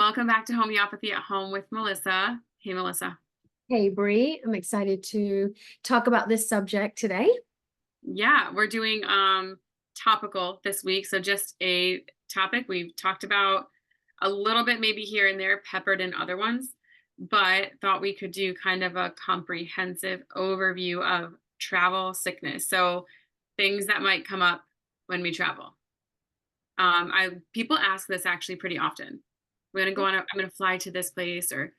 Welcome back to Homeopathy at Home with Melissa. Hey, Melissa. Hey, Bree, I'm excited to talk about this subject today. Yeah, we're doing topical this week. So just a topic we've talked about a little bit, maybe here and there, peppered in other ones, but thought we could do kind of a comprehensive overview of travel sickness. So things that might come up when we travel. People ask this actually pretty often. I'm gonna fly to this place, or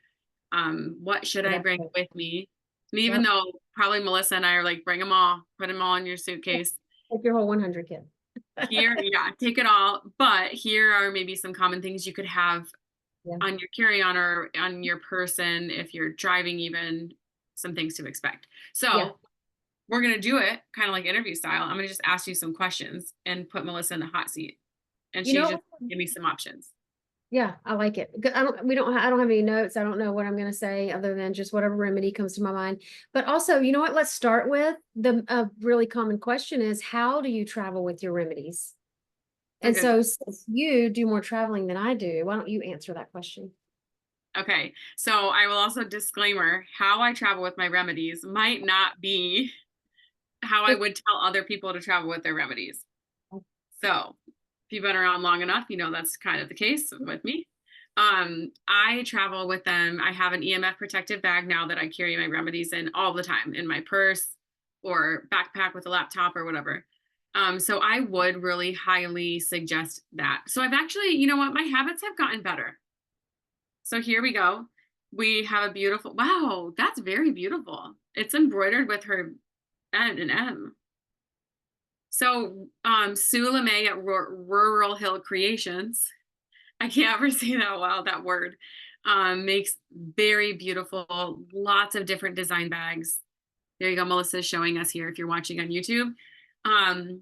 what should I bring with me? And even Yep. though probably Melissa and I are like, bring them all, put them all in your suitcase. Take your whole 100 kid. Here, yeah, take it all. But here are maybe some common things you could have Yeah. on your carry-on or on your person if you're driving, even some things to expect. Yeah. So we're gonna do it kind of like interview style. I'm gonna just ask you some questions and put Melissa in the hot seat, and You she just know, give me some options. yeah, I like it. I don't have any notes. I don't know what I'm going to say other than just whatever remedy comes to my mind. But also, you know what? Let's start with a really common question is how do you travel with your remedies? A And good so since you do more traveling than I do, why don't you answer that question? Okay, so I will also disclaimer, how I travel with my remedies might not be how I would tell other people to travel with their remedies. So if you've been around long enough, you know that's kind of the case with me. I travel with them. I have an EMF protective bag now that I carry my remedies in all the time in my purse or backpack with a laptop or whatever. So I would really highly suggest that. So I've actually, you know what, my habits have gotten better. So here we go. We have a beautiful, wow, that's very beautiful. It's embroidered with her N and M. So Sue LeMay at Rural Hill Creations, I can't ever say that well, that word, makes very beautiful, lots of different design bags. There you go. Melissa's showing us here if you're watching on YouTube. Um,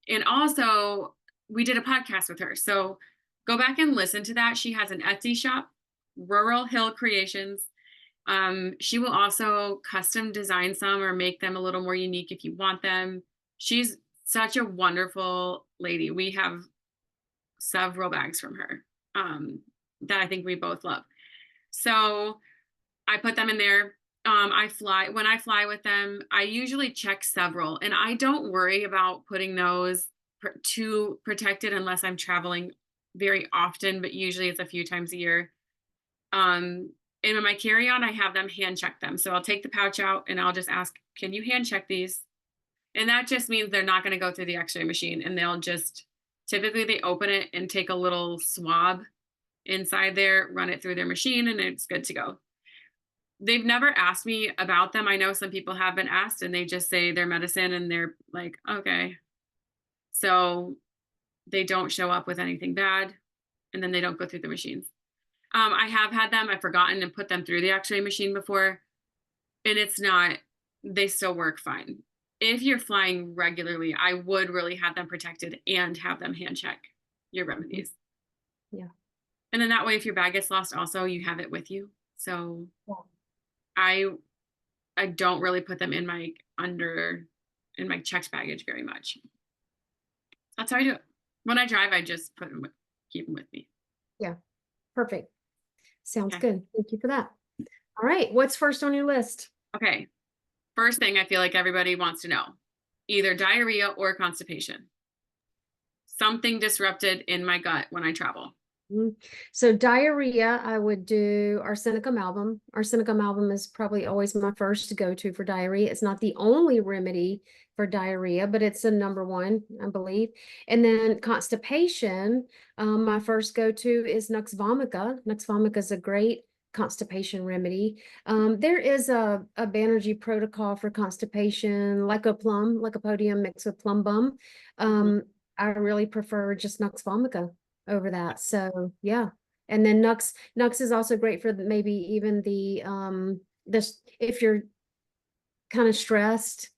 and also, we did a podcast with her. So go back and listen to that. She has an Etsy shop, Rural Hill Creations. She will also custom design some or make them a little more unique if you want them. She's such a wonderful lady. We have several bags from her that I think we both love. So I put them in there. When I fly with them, I usually check several, and I don't worry about putting those too protected unless I'm traveling very often, but usually it's a few times a year. And in my carry-on, I have them hand check them. So I'll take the pouch out and I'll just ask, can you hand check these? And that just means they're not going to go through the x-ray machine, and they'll just, typically they open it and take a little swab inside there, run it through their machine, and it's good to go. They've never asked me about them. I know some people have been asked and they just say they're medicine and they're like, okay. So they don't show up with anything bad, and then they don't go through the machines. I have had them, I've forgotten and put them through the x-ray machine before, and it's not, they still work fine. If you're flying regularly, I would really have them protected and have them hand check your remedies. Yeah. And then that way, if your bag gets lost also, you have it with you. So Yeah. I I don't really put them in my checked baggage very much. That's how I do it. When I drive, I just keep them with me. Yeah. Perfect. Sounds Okay. good. Thank you for that. All right. What's first on your list? Okay. First thing I feel like everybody wants to know, either diarrhea or constipation. Something disrupted in my gut when I travel. So diarrhea, I would do arsenicum album. Arsenicum album is probably always my first to go to for diarrhea. It's not the only remedy for diarrhea, but it's a number one, I believe. And then constipation, my first go to is Nux vomica. Nux vomica is a great constipation remedy. There is a Banerjee protocol for constipation, lycopodium mixed with plum bum. I really prefer just Nux vomica over that. So yeah. And then Nux is also great for maybe even this if you're kind of stressed,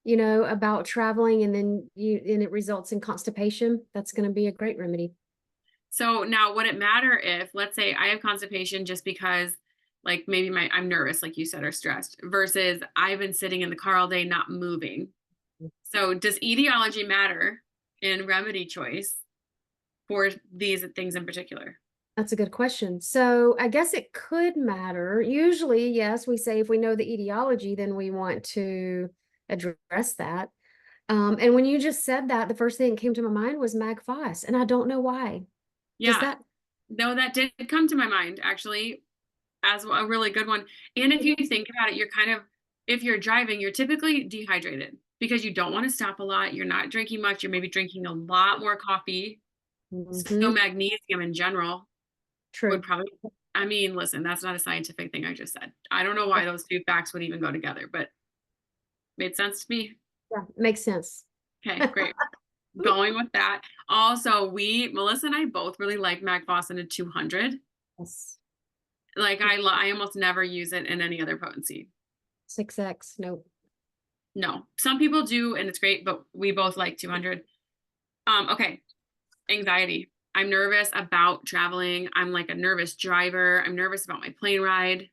about traveling and then it results in constipation, that's going to be a great remedy. So now would it matter if, let's say I have constipation just because like maybe I'm nervous, like you said, or stressed, versus I've been sitting in the car all day not moving. So does etiology matter in remedy choice for these things in particular? That's a good question. So I guess it could matter. Usually, yes, we say if we know the etiology, then we want to address that. And when you just said that, the first thing that came to my mind was magpos, and I don't know why. Does Yeah, that? no, that did come to my mind actually as a really good one. And if you think about it, you're kind of, if you're driving, you're typically dehydrated because you don't want to stop a lot. You're not drinking much. You're maybe drinking a lot more coffee. So Mm-hmm. magnesium in general would True. probably, I mean, listen, that's not a scientific thing I just said. I don't know why those two facts would even go together, but made sense to me. Yeah, makes sense. Okay, great. Going with that. Also, Melissa and I both really like Mac Boston at 200. Yes. Like I almost never use it in any other potency. 6X. Nope. No, some people do, and it's great, but we both like 200. Okay, anxiety. I'm nervous about traveling. I'm like a nervous driver. I'm nervous about my plane ride.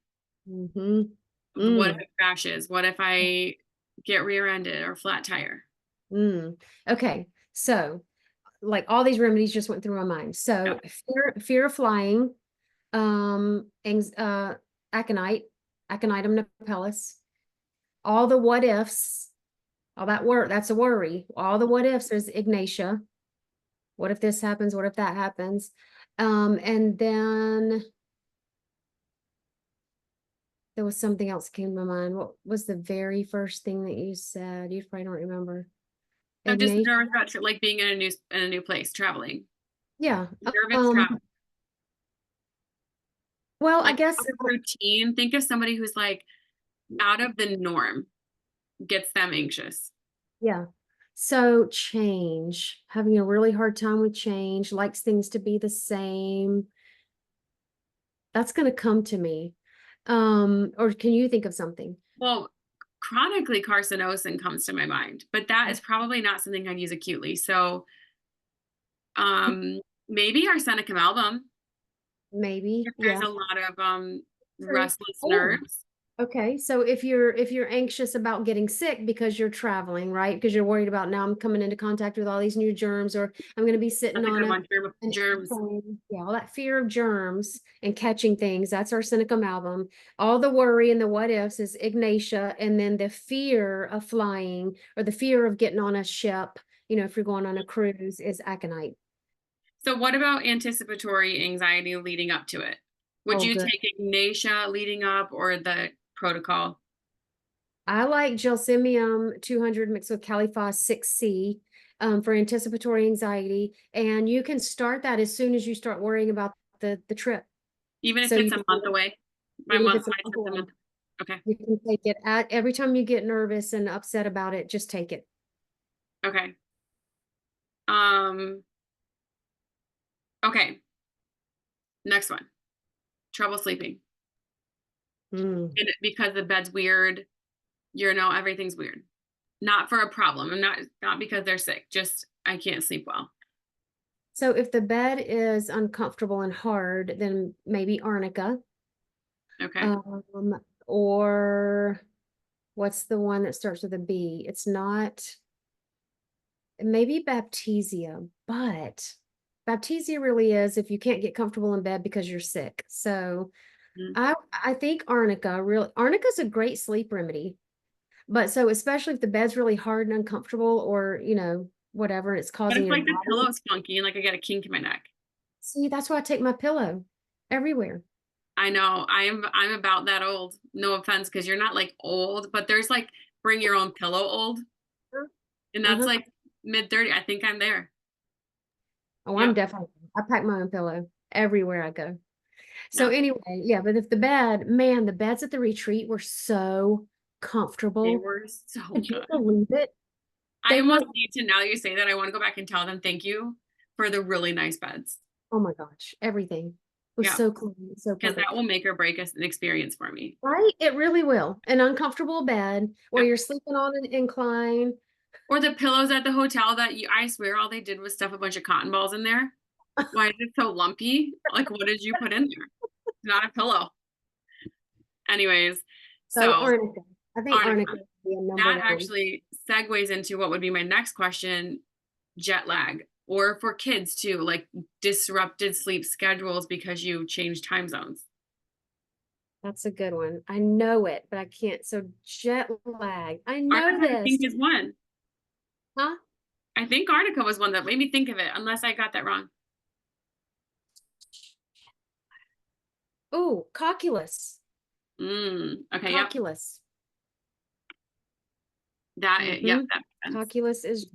Mm-hmm. What if Mm. it crashes? What if I get rear-ended or flat tire? Mm. Okay. So, like all these remedies just went through my mind. Yeah. So, fear of flying, aconite, aconitum napellus, all the what ifs, all that work, that's a worry. All the what ifs is ignatia. What if this happens? What if that happens? And then there was something else came to my mind. What was the very first thing that you said? You probably don't remember. I'm just Ignatia. nervous about like being in a new place, traveling. Yeah. Nervous Um, travel. well, I Like guess, out of routine. Think of somebody who's like out of the norm gets them anxious. yeah. So change, having a really hard time with change, likes things to be the same. That's going to come to me. Or can you think of something? Well, chronically carcinosin comes to my mind, but that is probably not something I'd use acutely. So maybe arsenicum album. Maybe, There's yeah. a lot of True. restless Oh, nerves. okay. So if you're anxious about getting sick because you're traveling, right? Because you're worried about now I'm coming into contact with all these new germs, or I'm going to be sitting That's a on good a one. an Germs. airplane. Yeah, all that fear of germs and catching things. That's our Arsenicum album. All the worry and the what ifs is Ignatia, and then the fear of flying or the fear of getting on a ship. If you're going on a cruise, is aconite. So what about anticipatory anxiety leading up to it? Would Oh, you good. take Ignatia leading up or the protocol? I like Gelsemium 200 mixed with Caliphos 6C for anticipatory anxiety. And you can start that as soon as you start worrying about the trip. Even if So you it's a can, month away? My even if month, it's a my month trip's a away, month. Okay. you can take it at every time you get nervous and upset about it, just take it. Okay. Um, okay. Next one. Trouble sleeping. Mm. Because the bed's weird, everything's weird. Not for a problem. And not because they're sick. Just I can't sleep well. So if the bed is uncomfortable and hard, then maybe arnica. Okay. Um, or what's the one that starts with a B? It's not. Maybe baptisia, but baptisia really is if you can't get comfortable in bed because you're sick. So Mhm. I think arnica's a great sleep remedy. But so especially if the bed's really hard and uncomfortable or whatever, and it's What causing if your like the body. pillow's funky and like I get a kink in my neck? See, that's why I take my pillow everywhere. I know. I'm about that old. No offense, because you're not like old, but there's like bring your own pillow old. And that's Uh-huh. like mid 30. I think I'm there. Oh, I'm Yep. definitely, I pack my own pillow everywhere I go. So Yeah. anyway, yeah, but if the bed, man, the beds at the retreat were so They comfortable. were so Could you good. believe it? I They were, almost need to, now that you say that, I want to go back and tell them thank you for the really nice beds. oh my gosh, everything was Yeah. so clean, so Because perfect. that will make or break an experience for me. Right? It really will. An uncomfortable bed where Yep. you're sleeping on an incline. Or the pillows at the hotel that I swear all they did was stuff a bunch of cotton balls in there. Why is it so lumpy? Like, what did you put in there? Not a pillow. Anyways, So so arnica. I think arnica. arnica would be a number That one. actually segues into what would be my next question, jet lag. or for kids too, like disrupted sleep schedules because you change time zones. That's a good one. I know it, but I can't. So jet lag. I know Arnica, I this. think, is one. Huh? I think Arnica was one that made me think of it, unless I got that wrong. Oh, cocculus. Okay, yep. Cocculus. Yep, Mm-hmm. that makes sense. Cocculus is,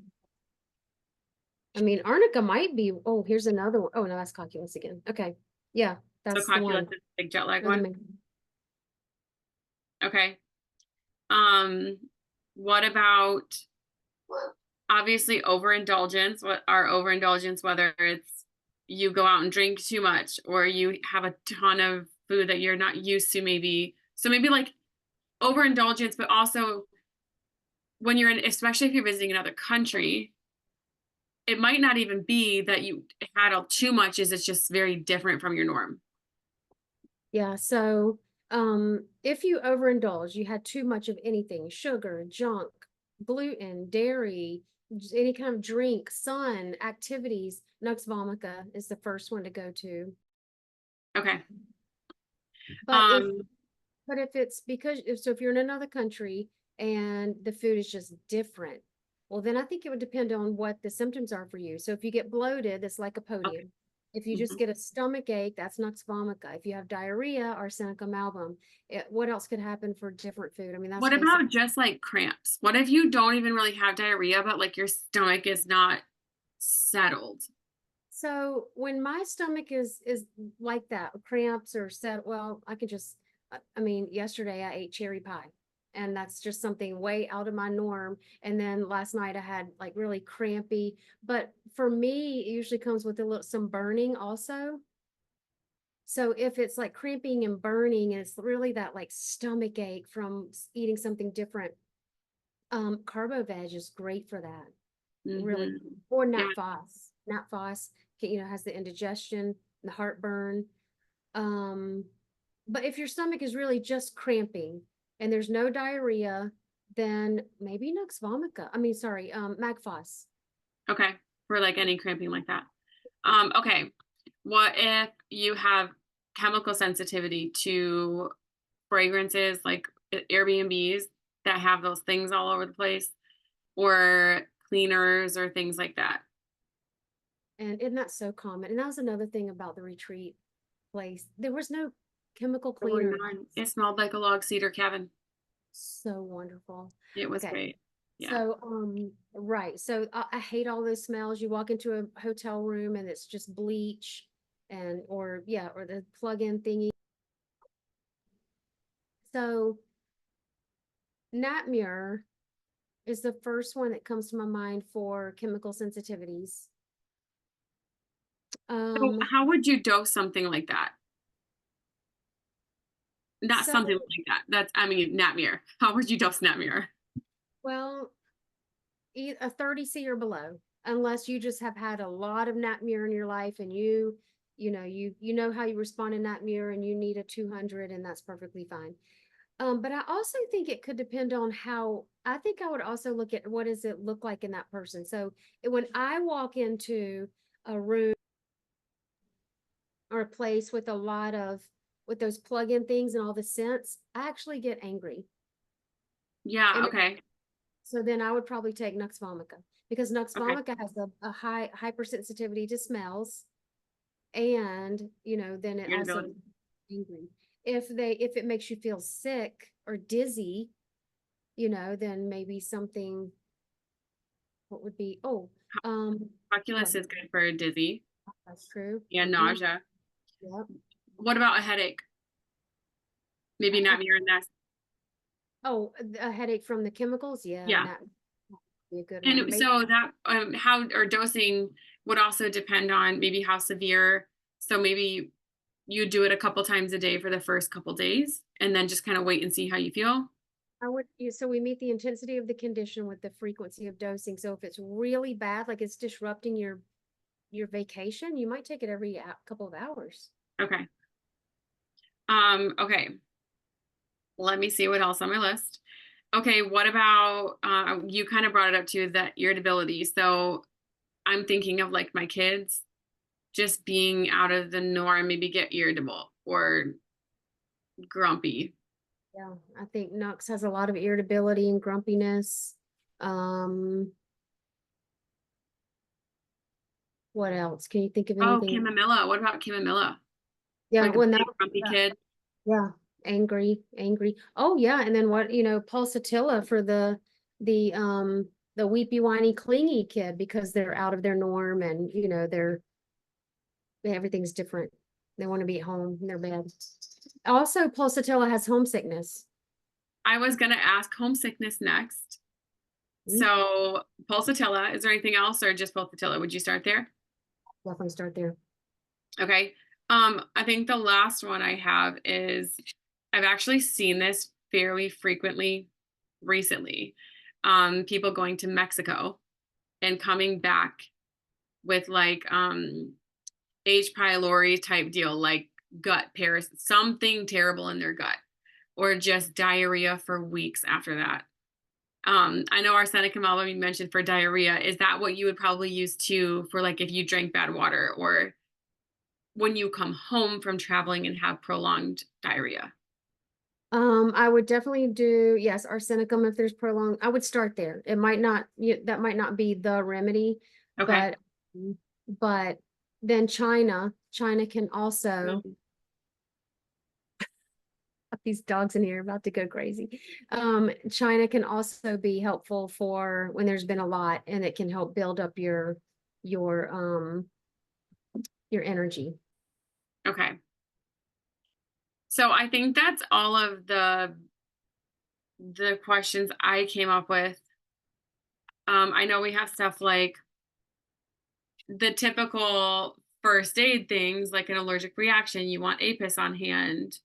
I mean, arnica might be, oh, here's another one. Oh, no, that's cocculus again. Okay. Yeah, So that's the cocculus one. is the big jet lag Or the one. main. Okay. Um, what about obviously overindulgence? What are overindulgence, whether it's you go out and drink too much or you have a ton of food that you're not used to, maybe. So maybe like overindulgence, but also when you're in, especially if you're visiting another country, it might not even be that you had too much, is it's just very different from your norm. Yeah, so if you overindulge, you had too much of anything, sugar, junk, gluten, dairy, any kind of drink, sun, activities, nux vomica is the first one to go to. Okay. But if Um, but if it's because if you're in another country and the food is just different, well, then I think it would depend on what the symptoms are for you. So if you get bloated, that's okay. lycopodium. If you just Mhm. get a stomach ache, that's nux vomica. If you have diarrhea, arsenicum album. What else could happen for different food? I mean, that's What basic. about just like cramps? What if you don't even really have diarrhea, but like your stomach is not settled? So when my stomach is like that, cramps or set, well, I can just, I mean, yesterday I ate cherry pie, and that's just something way out of my norm. And then last night I had like really crampy, but for me, it usually comes with a little some burning also. So if it's like cramping and burning, and it's really that like stomach ache from eating something different, carbo veg is great for that. Really, Hmm. or Yeah. nat phos. Nat phos, has the indigestion, the heartburn. Um, but if your stomach is really just cramping and there's no diarrhea, then maybe nux vomica. I mean, sorry, magphos. Okay. For like any cramping like that. Okay. What if you have chemical sensitivity to fragrances like Airbnbs that have those things all over the place, or cleaners or things like that? And isn't that so common? And that was another thing about the retreat place. There was no chemical There were cleaner. none. It smelled like a log cedar cabin. So wonderful. It was Okay. great. Yeah. So, right. So I hate all those smells. You walk into a hotel room and it's just bleach and, or yeah, or the plug-in thingy. So Natmure is the first one that comes to my mind for chemical sensitivities. So Um, how would you dose something like that? Not so, something like that. That's, I mean, Natmere. How would you dose Natmere? well, a 30C or below, unless you just have had a lot of Natmure in your life and you know how you respond to Natmure and you need a 200, and that's perfectly fine. But I also think it could depend on how, I think I would also look at what does it look like in that person. So when I walk into a room or a place with a lot of, with those plug-in things and all the scents, I actually get angry. Yeah, And okay. so then I would probably take Nux vomica, because Nux Okay. vomica has a high hypersensitivity to smells. And, then it also Irritability. angry. If it makes you feel sick or dizzy, then maybe something, what would be, what, Calculus is good for dizzy that's true. and nausea. Yep. What about a headache? Maybe Uh, Natmere and that. oh, a headache from the chemicals? Yeah, Yeah. that would be a good one. And Maybe so that how or dosing would also depend on maybe how severe. So maybe you do it a couple times a day for the first couple days and then just kind of wait and see how you feel. so we meet the intensity of the condition with the frequency of dosing. So if it's really bad, like it's disrupting your vacation, you might take it every couple of hours. Okay. Okay. Let me see what else on my list. Okay, what about you kind of brought it up too, that irritability. So I'm thinking of like my kids just being out of the norm, maybe get irritable or grumpy. Yeah, I think Nux has a lot of irritability and grumpiness. Um, what else? Can you think of Oh, anything? chamomilla. What about chamomilla? Yeah, Like a when that, big grumpy kid. yeah, angry, angry. Oh yeah, and then what, pulsatilla for the weepy, whiny, clingy kid because they're out of their norm and everything's different. They want to be at home in their bed. Also, pulsatilla has homesickness. I was gonna ask homesickness next. Mm, So pulsatilla, is there anything else or just pulsatilla? Would you start there? Definitely start there. Okay. I think the last one I have is I've actually seen this fairly frequently recently. People going to Mexico and coming back with like H. pylori type deal, like gut something terrible in their gut, or just diarrhea for weeks after that. I know arsenicum album you mentioned for diarrhea. Is that what you would probably use too for like if you drank bad water or when you come home from traveling and have prolonged diarrhea? I would definitely do, yes, arsenicum if there's prolonged. I would start there. It might not, that might not be the remedy, Okay. but but then China can also, Mm, these dogs in here are about to go crazy. China can also be helpful for when there's been a lot, and it can help build up your your energy. okay. So I think that's all of the questions I came up with. I know we have stuff like the typical first aid things, like an allergic reaction, you want apis on hand.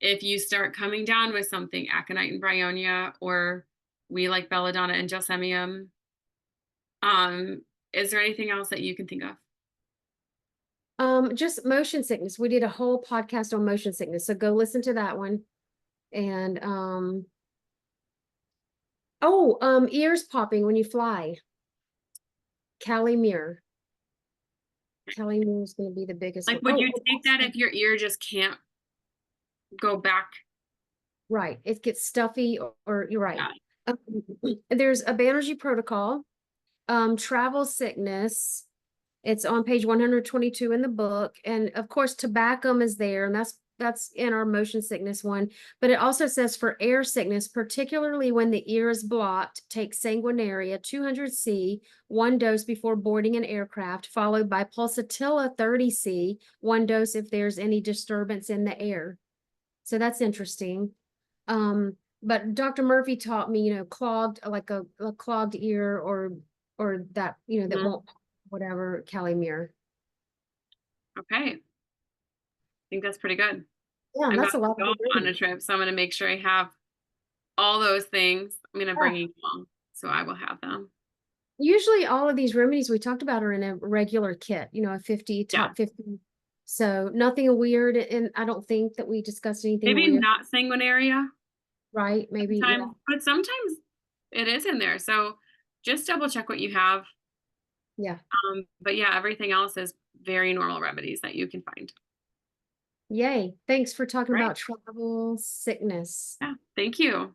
If you start coming down with something, aconite and bryonia, or we like belladonna and gelsemium. Um, is there anything else that you can think of? Just motion sickness. We did a whole podcast on motion sickness, so go listen to that one. And ears popping when you fly. Cali Mirror. Cali Mirror is going to be the biggest Like, one. would you take that if your ear just can't go back? Right. It gets stuffy, or you're right. Yeah. Um, there's a Banerjee protocol. Travel sickness. It's on page 122 in the book. And of course, tobacco is there, and that's in our motion sickness one. But it also says for air sickness, particularly when the ear is blocked, take sanguinaria 200C, 1 dose before boarding an aircraft, followed by pulsatilla 30C, 1 dose if there's any disturbance in the air. So that's interesting. But Dr. Murphy taught me, clogged, like a clogged ear, or that, that Mhm. won't, whatever, Calimere. Okay. I think that's pretty good. Yeah, I'm about that's a to lot of go good on a reading. trip, so I'm going to make sure I have all those things. I'm going to bring Yeah. you along, so I will have them. Usually all of these remedies we talked about are in a regular kit, a 50, Yeah. top 50. So nothing weird, and I don't think that we discussed anything Maybe weird, not sanguinaria right? Maybe, yeah. sometimes, but sometimes it is in there. So just double check what you have. Yeah. But yeah, everything else is very normal remedies that you can find. Yay. Thanks for talking Right. about travel sickness. Yeah. Thank you.